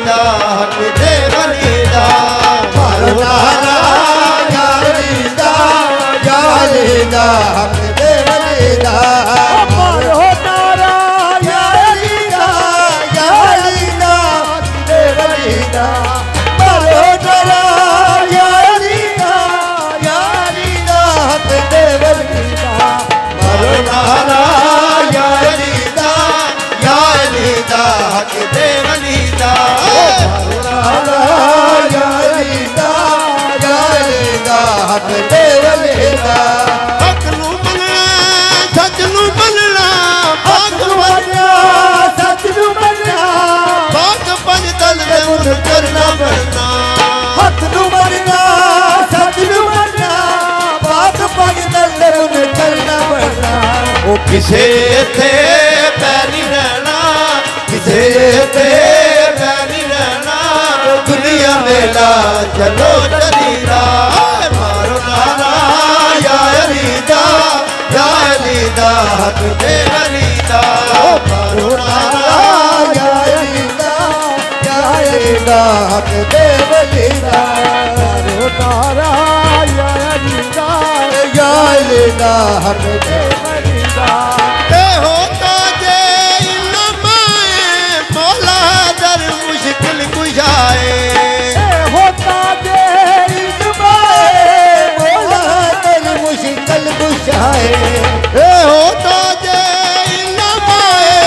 दा हक देवनी दा मारो नारा यारी दा यारी दा हक देवनी दा मारो नारा यारी दा यारी दा हक देवनी दा मारो नारा यारी दा यारी दा हक देवनी दा मारो नारा यारी दा यारी दा हक देवनी दा मारो नारा यारी दा यारी दा हक देवनी दा हक नू मनना सच नू मनना हक बनना सच नू मनना बात पंज दल दे मुन करना बनना हक नू मनना सच नू मनना बात पंज दल दे मुन करना बनना ओ किसे थे पैरी रहना किसे थे पैरी रहना दुनिया मेला चलो चलीदा मारो नारा यारी दा यारी दा हक देवनी दा मारो नारा यारी दा यारी दा हक देवनी दा मारो नारा यारी दा यारी दा हक देवनी दा ए होता जे इल्माए मौला दर मुश्किल कुशाए होता जे इल्माए मौला दर मुश्किल कुशाए होता जे इल्माए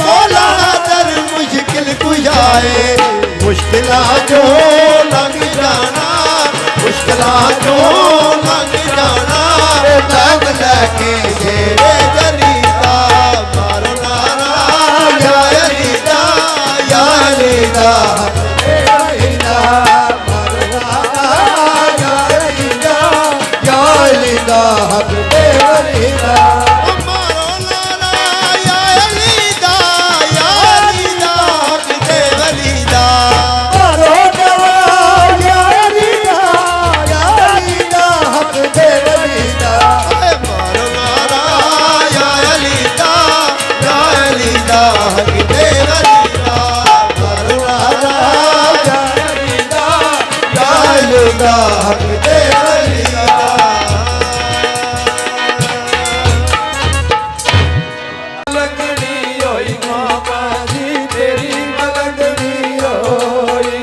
मौला दर मुश्किल कुशाए मुश्किलां जो लंघ जाना मुश्किलां जो लंघ जाना नाम लेके जेरे जरीदा मारो नारा यारी दा यारी दा यारी दा मारो नारा यारी दा यारी दा हक देवनी दा मारो नारा यारी दा यारी दा हक देवनी दा मारो नारा यारी दा यारी दा हक देवनी दा मारो नारा यारी दा यारी दा हक देवनी दा मारो नारा यारी दा यारी दा हक देवनी दा मलंगड़ी होई मामा जी तेरी मलंगड़ी होई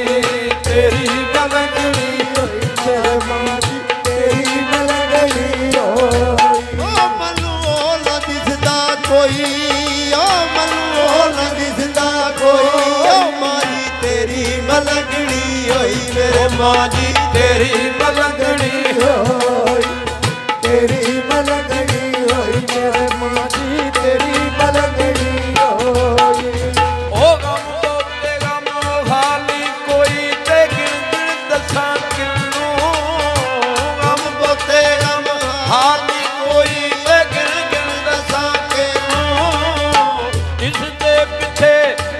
तेरी मलंगड़ी होई तेरे मामा जी तेरी मलंगड़ी होई ओ मनु न दिसदा कोई ओ मनु न दिसदा कोई ओ मारी तेरी मलंगड़ी होई मेरे मां जी तेरी मलंगड़ी होई तेरी मलंगड़ी होई मेरे मां जी तेरी मलंगड़ी होई ओ गम तोते गम खाली कोई ते गिन गिन दसा किन्नू गम बोते गम हाली कोई ते गिन गिन दसा किन्नू इस दे पिछे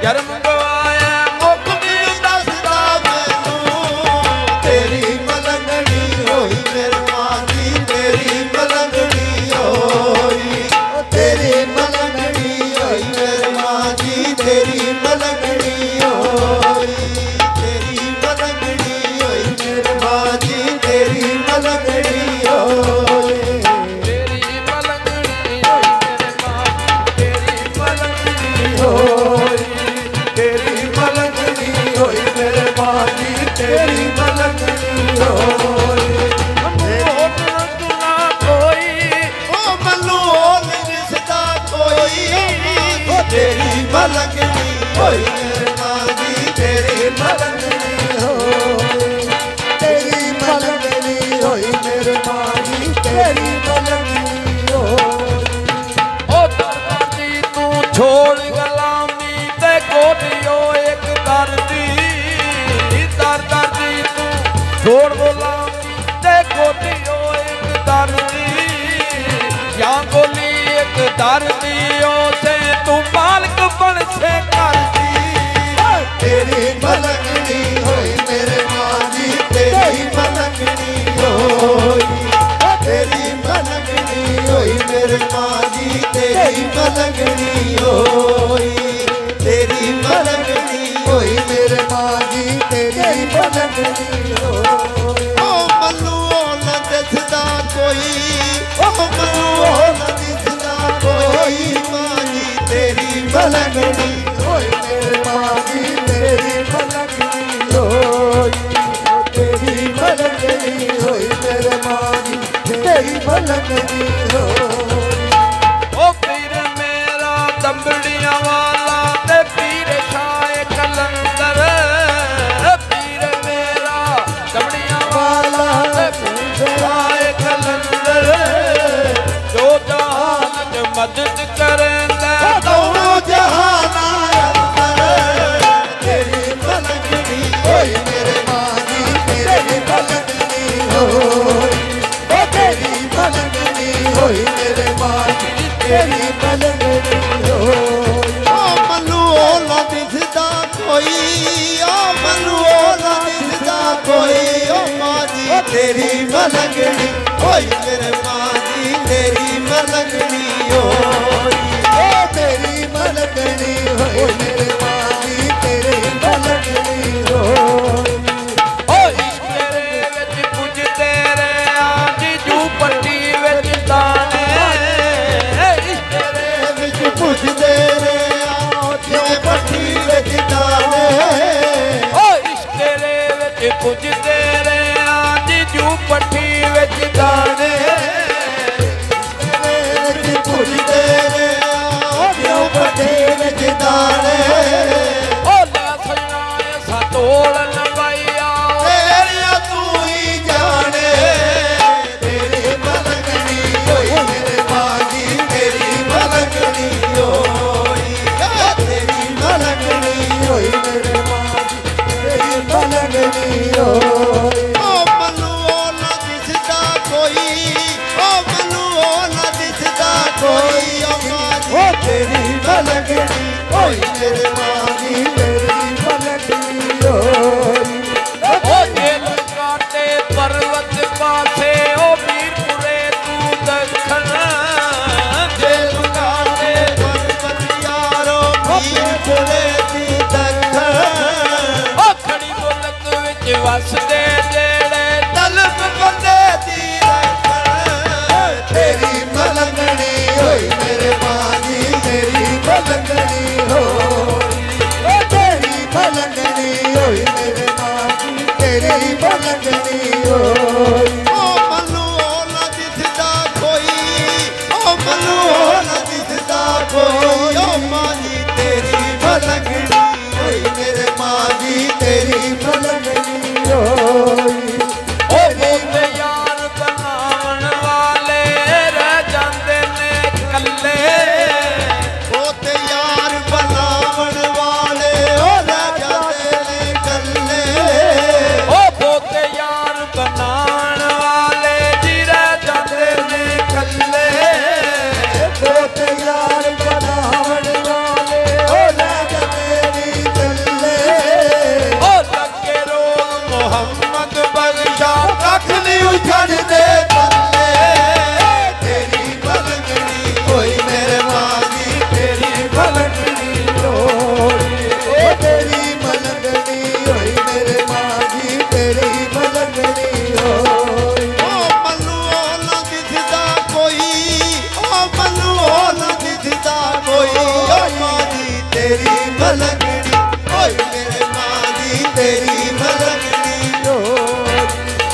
जन्म गवाया मुख भी दसदा मैनू तेरी मलंगड़ी होई मेरे मां जी तेरी मलंगड़ी होई तेरी मलंगड़ी होई मेरे मां जी तेरी मलंगड़ी होई तेरी मलंगड़ी होई मेरे मां जी तेरी मलंगड़ी होई तेरी मलंगड़ी होई मेरे मां तेरी मलंगड़ी होई तेरी मलंगड़ी होई मेरे मां जी तेरी मलंगड़ी होई होठ रंगना कोई ओ मल्लू नहीं दिसदा कोई ओ तेरी मलंगड़ी होई मेरे मां जी तेरी मलंगड़ी होई तेरी मलंगड़ी होई मेरे मां जी तेरी मलंगड़ी होई ओ दर्दी तू छोड़ गुलामी ते कोटियो एक दर्दी दर्दी तू छोड़ गुलामी ते कोटियो एक दर्दी या गोली एक दर्दी ओ से तू मालिक बन से करदी तेरी मलंगड़ी होई मेरे मां जी तेरी मलंगड़ी होई तेरी मलंगड़ी होई मेरे मां जी तेरी मलंगड़ी होई तेरी मलंगड़ी होई मेरे मां ਤੇਰੀ ਮਲੰਗਣੀ ਹੋਈ ਓ ਮੈਨੂੰ ਉਹ ਨਾ ਦਿਸਦਾ ਕੋਈ ਓ ਮੈਨੂੰ ਉਹ ਨਾ ਦਿਸਦਾ ਕੋਈ ਮਾਂ ਜੀ ਤੇਰੀ ਮਲੰਗਣੀ ਹੋਈ ਮੇਰੇ ਮਾਂ ਦੀ ਤੇਰੀ ਮਲੰਗਣੀ ਹੋਈ ਤੇਰੀ ਮਲੰਗਣੀ ਹੋਈ ਮੇਰੇ ਮਾਂ ਦੀ ਤੇਰੀ ਮਲੰਗਣੀ ਹੋਈ ਓ ਪੀਰ ਮੇਰਾ ਦੰਬੜੀਆਂ ਵਾਲਾ ਤੇ ਪੀਰ ਸ਼ਾਹ ਕਲੰਦਰ ਪੀਰ ਮੇਰਾ ਦੰਬੜੀਆਂ ਵਾਲਾ ਤੇ ਪੀਰ ਸ਼ਾਹ ਕਲੰਦਰ ਜੋ ਜਹਾਨ ਚ ਮਦਦ ਕਰਦਾ ਦੋਨੋਂ ਜਹਾਨਾਂ ਅੰਦਰ ਤੇਰੀ ਮਲੰਗਣੀ ਹੋਈ ਮੇਰੇ ਮਾਂ ਦੀ ਤੇਰੀ ਮਲੰਗਣੀ ਹੋਈ ਓ ਤੇਰੀ ਮਲੰਗਣੀ ਹੋਈ ਮੇਰੇ ਮਾਂ ਦੀ ਤੇਰੀ ਮਲੰਗਣੀ ਹੋਈ ਓ ਮੈਨੂੰ ਉਹ ਨਾ ਦਿਸਦਾ ਕੋਈ ਓ ਮੈਨੂੰ ਉਹ ਨਾ ਦਿਸਦਾ ਕੋਈ ਓ ਮਾਂ ਜੀ ਤੇਰੀ ਮਲੰਗਣੀ ਹੋਈ ਮੇਰੇ ਮਾਂ ਜੀ ਤੇਰੀ ਮਲੰਗਣੀ ਹੋਈ ਓ ਤੇਰੀ ਮਲੰਗਣੀ ਹੋਈ ਮੇਰੇ ਮਾਂ ਦੀ ਤੇਰੀ ਮਲੰਗਣੀ ਹੋਈ ਓ ਇਸ਼ਕ ਤੇਰੇ ਵਿੱਚ ਪੁੱਜਦੇ ਰਿਆਂ ਜੀ ਜੂ ਪੱਟੀ ਵਿੱਚ ਤਾਣੇ ਇਸ਼ਕ ਤੇਰੇ ਵਿੱਚ ਪੁੱਜਦੇ ਰਿਆਂ ਜਿਉਂ ਪੱਠੀ ਵਿੱਚ ਦਾਣੇ ਓ ਇਸ਼ਕ ਤੇਰੇ ਵਿੱਚ ਪੁੱਜਦੇ ਰਿਆਂ ਜੀ ਜੂ ਪੱਟੀ ਵਿੱਚ ਤਾਣੇ ਵਿੱਚ ਪੁੱਜਦੇ ਰਿਆਂ ਜਿਉਂ ਪੱਠੀ ਵਿੱਚ ਦਾਣੇ ਓ ਲੈ ਸਜਾਏ ਸਤੋਲ ਨਵਾਈਆ ਤੇਰੀਆਂ ਤੂੰ ਹੀ ਜਾਣੇ ਤੇਰੀ ਮਲੰਗਣੀ ਹੋਈ ਮੇਰੇ ਮਾਂ ਦੀ ਤੇਰੀ ਮਲੰਗਣੀ ਹੋਈ ਤੇਰੀ ਮਲੰਗਣੀ ਹੋਈ ਮੇਰੇ ਮਾਂ ਦੀ ਤੇਰੀ ਮਲੰਗਣੀ ਹੋਈ ਓ ਮੈਨੂੰ ਉਹ ਨਾ ਦਿਸਦਾ ਕੋਈ ਓ ਮੈਨੂੰ ਉਹ ਨਾ ਦਿਸਦਾ ਕੋਈ ਓ ਮਾਂ ਜੀ ਤੇਰੀ ਮਲੰਗਣੀ ਹੋਈ ਮੇਰੇ ਮਾਂ ਦੀ ਤੇਰੀ ਮਲੰਗਣੀ ਹੋਈ ਓ ਜੇਲ ਕਾਟੇ ਪਰਵਤ ਪਾਸੇ ਓ ਮੀਰਪੁਰੇ ਤੂੰ ਦੱਖਣ ਜੇਲ ਕਾਟੇ ਪਰਬਤ ਯਾਰੋ ਪੀਰ ਪੁਰੇ ਦੀ ਦੱਖਣ ਓ ਖੜੀ ਮੁਲਕ ਵਿੱਚ ਵਸਦੇ ਜਿਹੜੇ ਤਲਬ ਬੰਦੇ ਦੀ ਰੱਖਣ ਤੇਰੀ ਮਲੰਗਣੀ ਹੋਈ ਮੇਰੇ ਮਾਂ ਦੀ ਤੇਰੀ ਮਲੰਗਣੀ ਹੋਈ ਓ ਤੇਰੀ ਮਲੰਗਣੀ ਹੋਈ ਮੇਰੇ ਮਾਂ ਦੀ ਤੇਰੀ ਮਲੰਗਣੀ ਹੋਈ ਓ ਮੈਨੂੰ ਉਹ ਨਾ ਦਿਸਦਾ ਕੋਈ ਓ ਮੈਨੂੰ ਉਹ ਨਾ ਦਿਸਦਾ ਕੋਈ ਓ ਮਾਂ ਜੀ ਤੇਰੀ ਮਲੰਗਣੀ ਹੋਈ ਮੇਰੇ ਮਾਂ ਜੀ ਤੇਰੀ ਮਲੰਗਣੀ ਹੋਈ ਓ ਬੋਤੇ ਯਾਰ ਬਣਾਉਣ ਵਾਲੇ ਰਹਿ ਜਾਂਦੇ ਨੇ ਕੱਲੇ ਉਹ ਤੇ ਯਾਰ ਬਣਾਵਣ ਵਾਲੇ ਉਹ ਰਹਿ ਜਾਂਦੇ ਨੇ ਕੱਲੇ ਓ ਬੋਤੇ ਯਾਰ ਬਣਾਉਣ ਵਾਲੇ ਜੀ ਰਹਿ ਜਾਂਦੇ ਨੇ ਕੱਲੇ ਬਹੁਤ ਯਾਰ ਬਣਾਵਣ ਵਾਲੇ ਓ ਲੈ ਜਾਂਦੇ ਨੀ ਚੱਲੇ ਓ ਲੱਗੇ ਰੋਗ ਮੁਹੰਮਦ ਬਖਸ਼ਾ ਕੱਖ ਨਹੀਂ ਉਛੜਦੇ ਥੱਲੇ ਤੇਰੀ ਮਲੰਗਣੀ ਹੋਈ ਮੇਰੇ ਮਾਂ ਦੀ ਤੇਰੀ ਮਲੰਗਣੀ ਹੋਈ ਓ ਤੇਰੀ ਮਲੰਗਣੀ ਹੋਈ ਮੇਰੇ ਮਾਂ ਦੀ ਤੇਰੀ ਮਲੰਗਣੀ ਹੋਈ ਓ ਮੈਨੂੰ ਉਹ ਨਾ ਦਿਸਦਾ ਕੋਈ ਓ ਮੈਨੂੰ ਉਹ ਨਾ ਦਿਸਦਾ ਕੋਈ ਓ ਮਾਂ ਦੀ ਤੇਰੀ ਮਲੰਗਣੀ ਹੋਈ ਮੇਰੇ ਮਾਂ ਦੀ ਤੇਰੀ ਮਲੰਗਣੀ ਹੋਈ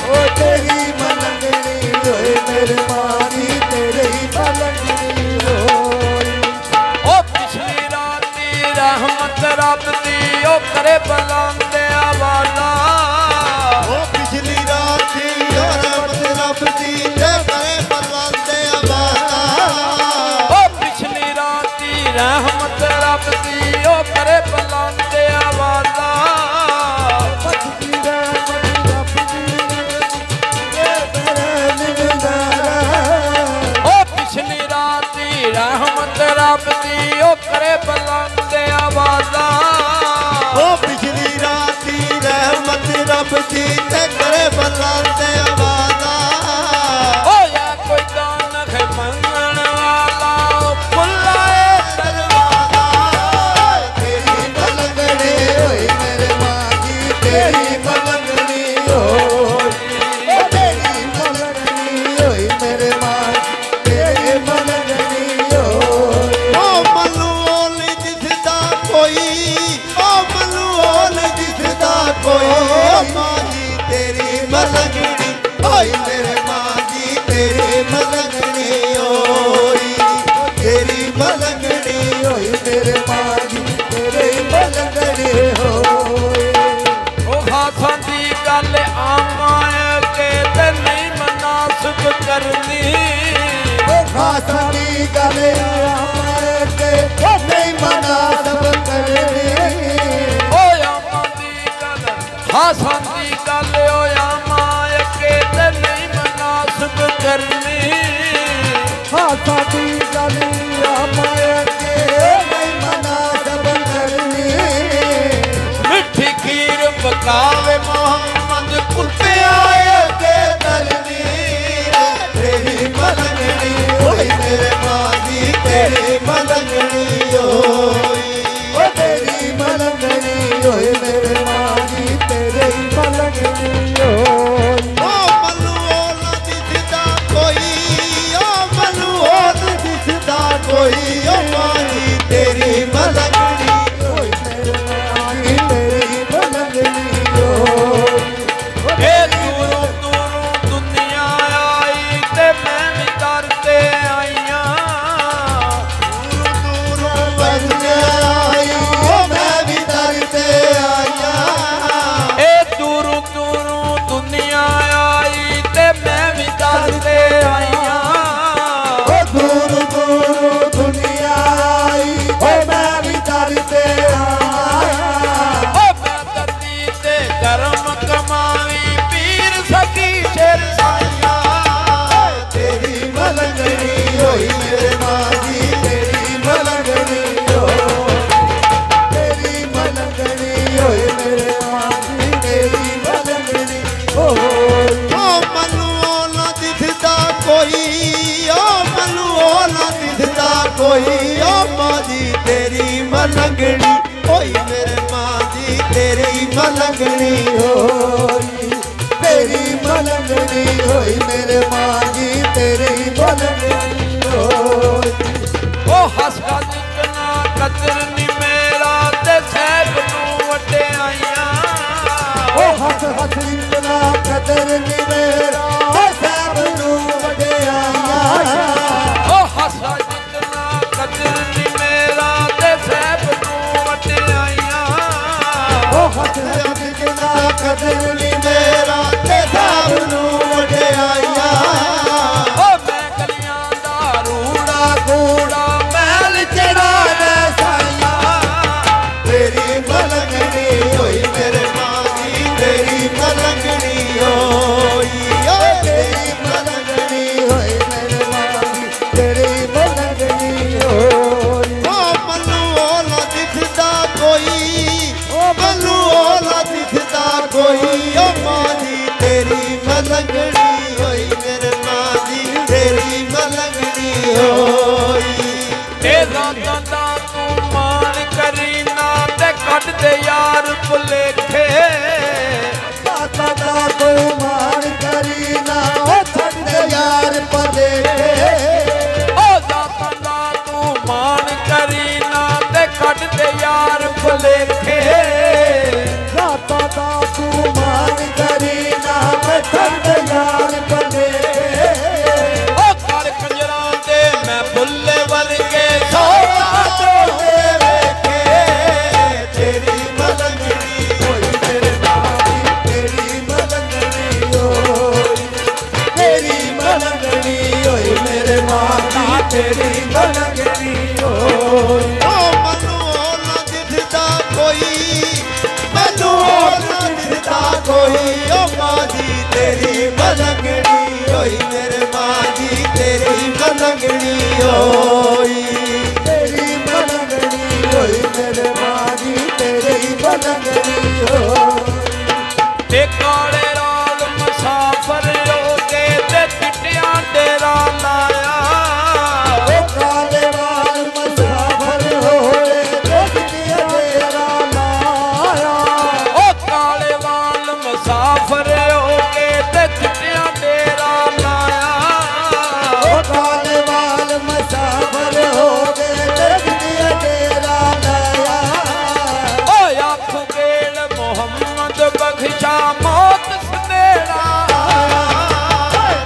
ਓ ਤੇਰੀ ਮਲੰਗਣੀ ਹੋਈ ਮੇਰੇ ਮਾਂ ਦੀ ਤੇਰੀ ਮਲੰਗਣੀ ਹੋਈ ਓ ਪਿਛਲੀ ਰਾਤੀ ਰਹਿਮਤ ਰੱਬ ਦੀ ਓ ਕਰੇ ਬੁਲਾਉਂਦਿਆਂ ਵਾਲਾ ਉਹ ਪਿਛਲੀ ਰਾਤੀ ਰਹਿਮਤ ਰੱਬ ਦੀ ਤੇ ਕਰੇ ਬੁਲਾਉਂਦੇ ਆਵਾਜ਼ਾਂ ਓ ਪਿਛਲੀ ਰਾਤੀ ਰਹਿਮਤ ਰੱਬ ਦੀ ਓ ਕਰੇ ਬੁਲਾਉਂਦਿਆਂ ਵਾਲਾ ਪਛਤੀ ਰਹਿਮਤ ਰੱਬ ਦੀ ਇਹ ਤੇਰੇ ਨਿੰਦਾਰਾ ਓ ਪਿਛਲੀ ਰਾਤੀ ਰਹਿਮਤ ਰੱਬ ਦੀ ਓ ਕਰੇ ਬੁਲਾਉਂਦਿਆਂ ਵਾਲਾ ਉਹ ਪਿਛਲੀ ਰਾਤੀ ਰਹਿਮਤ ਰੱਬ ਦੀ ਤੇ ਕਰੇ ਬੁਲਾਉਂਦੇ ਆਵਾਜ਼ਾਂ ਹੋਇਆ ਕੋਈ ਦਾਨਖ ਮੰਗਣ ਵਾਲਾ ਓ ਬੁਲਾਏ ਦਰਵਾਜ਼ਾ ਤੇਰੀ ਮਲੰਗਣੀ ਹੋਈ ਮੇਰੇ ਮਾਂ ਦੀ ਤੇਰੀ गल के नहीं मनासब करनी ओया मादी गल हासन दी गल ओया माय के ते नहीं मनासब करनी हाँ साडी गल माय के नहीं मनासब करनी मिठी खीर पकावे मोहम्मद कुत्ते आए के दलनी तेरी मलंगनी होई मेरे मादी तेरी मलंगनी होई ओ तेरी मलंगनी होए मेरे माजी तेरी मलंगनी होई ओ मलुओ ना दिसदा कोई ओ मलुओ ना दिसदा कोई ओ मादी तेरी मलंगनी होए मेरे माजी तेरी मलंगनी होई ए दूरों दूरों दुनिया आई ते मैं भी दर ते आईयां दूरों बंदे आई ओ मैं भी दर ते आया ए दूरों दूरों दुनिया आई ते मैं भी दर ते आईयां ओ दूर दूर दुनिया आई ओ मैं भी दर ते आया ओ मैं धरती ते करम कमावी पीर सकी शेर साईयां तेरी मलंगनी होई मेरे मादी तेरी मलंगनी तेरी मलंगनी होए मेरे माजी तेरी मलंगनी होई ओ मलुओ ना दिसदा कोई ओ मलुओ ना दिसदा कोई ओ मादी तेरी मलंगनी होई मेरे मादी तेरी मलंगनी होई तेरी मलंगनी होई मेरे माजी तेरी मलंगनी होई ओ हसदा जितना कदर नी मेरा ते सैब नू वटे आईयां ओ हस हस इतना कदर नी मेरा सब नू वडियाइयां ओ हसदा जितना कदर नी मेरा ते सैब नू वटे आईयां ओ हस हस इतना कदर नी मेरा ते साब नू वਡਿਆਈਆਂ ओ मैं गलियां दा रूड़ा कूड़ा महल चढ़ा दे साईयां तेरी मलंगनी होई मेरे मादी तेरी मलंगनी होई ओ तेरी मलंगनी होई मेरे माजी तेरी मलंगनी होई ओ मलुओ ना दिसदा कोई ओ मलुओ ना दिसदा कोई ओ मादी तेरी मलंगनी होई मेरे मादी तेरी मलंगनी होई ए रातां दा तू मान करी ना ते कट दे यार भुलेखे दाता दा तू मान करी ना ओ छड़ यार पदे ओ रातां दा तू मान करी ना ते कट दे यार भुलेखे दाता दा तू मान करी ना मैं छड़ यार पदे ओ कर कंजरां दे मैं बुल्ले वर्गे सौदा तोड़े ਵੇਖੇ ਤੇਰੀ ਮਲੰਗਣੀ होई मेरे माजी तेरी मलंगनी होई तेरी मलंगनी होई मेरे माजी तेरी मलंगनी होई ਓ ਮਲੁओ ਨਾ ਦਿਸਦਾ ਕੋਈ ਮਲੁओ ਨਾ ਦਿਸਦਾ ਕੋਈ ਓ ਮਾਦੀ ਤੇਰੀ ਮਲੰਗਣੀ ਹੋਈ ਮੇਰੇ ਮਾਦੀ ਤੇਰੀ ਮਲੰਗਣੀ ਹੋਈ तेरी मलंगनी होई मेरे माजी तेरी मलंगनी होई ते काले राल मुसाफर हो के ते चिट्टियां डेरा लाया ओ काले वाल मुसाफर होए देखिए तेरा लाया ओ काले वाल मुसाफर हो के ते चिट्टियां डेरा लाया ओ काले वाल मुसाफर होए देखिए तेरा लाया ओ आँख गेल मोहम्मद बख्शा मौत सनेड़ा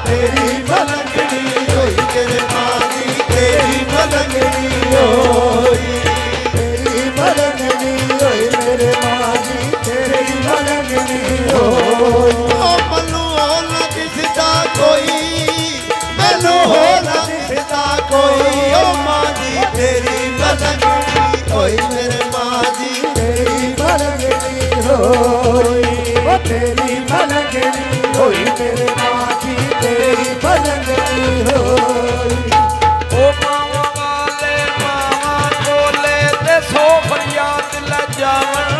तेरी ਮਲੰਗਣੀ ਹੋਈ ਮੇਰੇ ਮਾਦੀ ਤੇਰੀ ਮਲੰਗਣੀ ਹੋਈ तेरी मलंगनी होई मेरे माजी तेरी मलंगनी होई ਓ ਮਲੁओ ਨਾ ਦਿਸਦਾ ਕੋਈ ਮੈਨੂੰ ਹੋ ਨਾ ਦਿਸਦਾ ਕੋਈ ਓ ਹੋਈ ਉਹ ਤੇਰੀ ਮਲੰਗਣੀ ਹੋਈ ਮੇਰੇ ਮਾਂ ਦੀ ਤੇਰੀ ਮਲੰਗਣੀ ਹੋਈ ਉਹ ਮਾਵਾਂ ਵਾਲੇ ਮਾਵਾਂ ਕੋਲੇ ਤੇ ਸੋ ਫਰਿਆਦ ਲੈ ਜਾਵਣ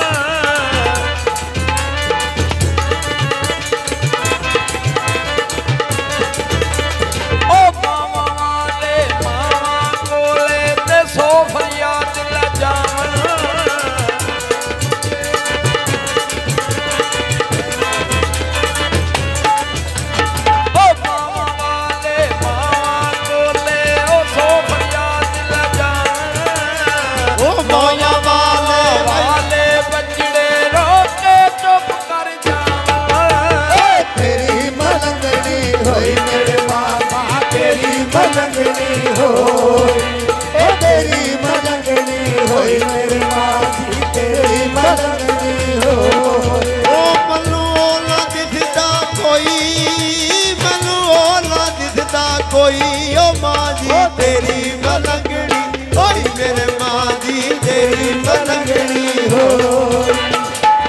ਉਹ ਮਾਵਾਂ ਵਾਲੇ ਮਾਵਾਂ ਕੋਲੇ ਤੇ ਸੋ ਫਰਿਆਦ ਲੈ ਜਾਵਣ ਉਹ ਮਾਵਾਂ ਵਾਲੇ ਮਾਵਾਂ ਕੋਲੇ ਉਹ ਸੋ ਫਰਿਆਦ ਲੈ ਜਾਵਣ ਉਹ ਮੋਇਆ ਵਾਲੇ ਵਾਲੇ ਬੱਚੜੇ ਰੋ ਕੇ ਚੁੱਪ ਕਰ ਜਾਵਣ ਤੇਰੀ ਮਲੰਗਣੀ ਹੋਈ ਮੇਰੇ ਮਾਂ ਤੇਰੀ ਮਲੰਗਣੀ ਹੋਈ ਉਹ ਤੇਰੀ ਮਲੰਗਣੀ ਹੋਈ ਮੇਰੇ ਮਾਂ ਦੀ ਤੇਰੀ ਮਲੰਗਣੀ ਹੋਈ ਉਹ ਮੈਨੂੰ ਉਹ ਨਾ ਦਿਸਦਾ ਕੋਈ ਮੈਨੂੰ ਉਹ ਨਾ ਦਿਸਦਾ ਕੋਈ ਉਹ ਮਾਂ ਜੀ ਤੇਰੀ ਮਲੰਗਣੀ ਓਏ ਮੇਰੇ ਮਾਂ ਜੀ ਤੇਰੀ ਮਲੰਗਣੀ ਹੋਈ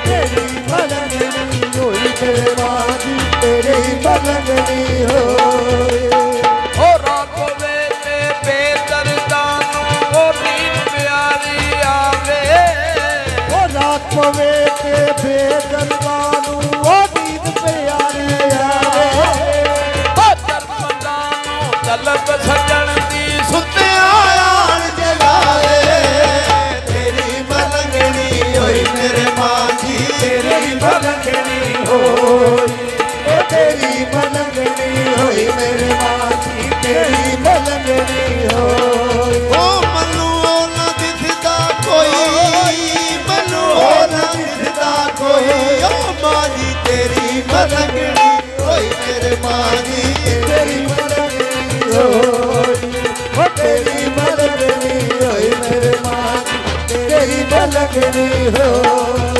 ਤੇਰੀ ਮਲੰਗਣੀ ਹੋਈ ਮੇਰੇ ਮਾਂ ਦੀ ਤੇਰੀ ਮਲੰਗਣੀ ਹੋਈ ਉਹ ਰਾਤ ਵੇ ਤੇ ਬੇਦਰਦਾਂ ਨੂੰ ਉਹ ਨੀਂਦ ਪਿਆਰੀ ਆਵੇ ਉਹ ਰਾਤ ਪਵੇ ਤੇ ਬੇਦਰਦਾਂ ਨੂੰ ਉਹ ਨੀਂਦ ਪਿਆਰੀ ਆਵੇ ਉਹ ਦਰਪੰਦਾਂ ਨੂੰ ਤਲਬ ਸੱਜਣ ਦੀ ਸੁੱਤਿਆਂ ਆਣ ਜਗਾਏ ਤੇਰੀ ਮਲੰਗਣੀ ਓਏ ਮੇਰੇ ਮਾਂ ਜੀ ਤੇਰੀ ਮਲੰਗਣੀ ਹੋਈ ਉਹ ਤੇਰੀ ਮਲੰਗਣੀ ਹੋਈ ਮੇਰੇ ਮਾਂ ਦੀ ਤੇਰੀ ਮਲੰਗਣੀ ਹੋਈ ਉਹ ਮੈਨੂੰ ਉਹ ਨਾ ਦਿਸਦਾ ਕੋਈ ਮੈਨੂੰ ਉਹ ਨਾ ਦਿਸਦਾ ਕੋਈ ਉਹ ਮਾਂ ਜੀ ਤੇਰੀ ਮਲੰਗਣੀ ਓਏ ਮੇਰੇ ਮਾਂ ਜੀ ਤੇਰੀ ਮਲੰਗਣੀ ਹੋਈ ਉਹ ਤੇਰੀ ਮਲੰਗਣੀ ਹੋਈ ਮੇਰੇ ਮਾਂ ਦੀ ਤੇਰੀ ਮਲੰਗਣੀ ਹੋਈ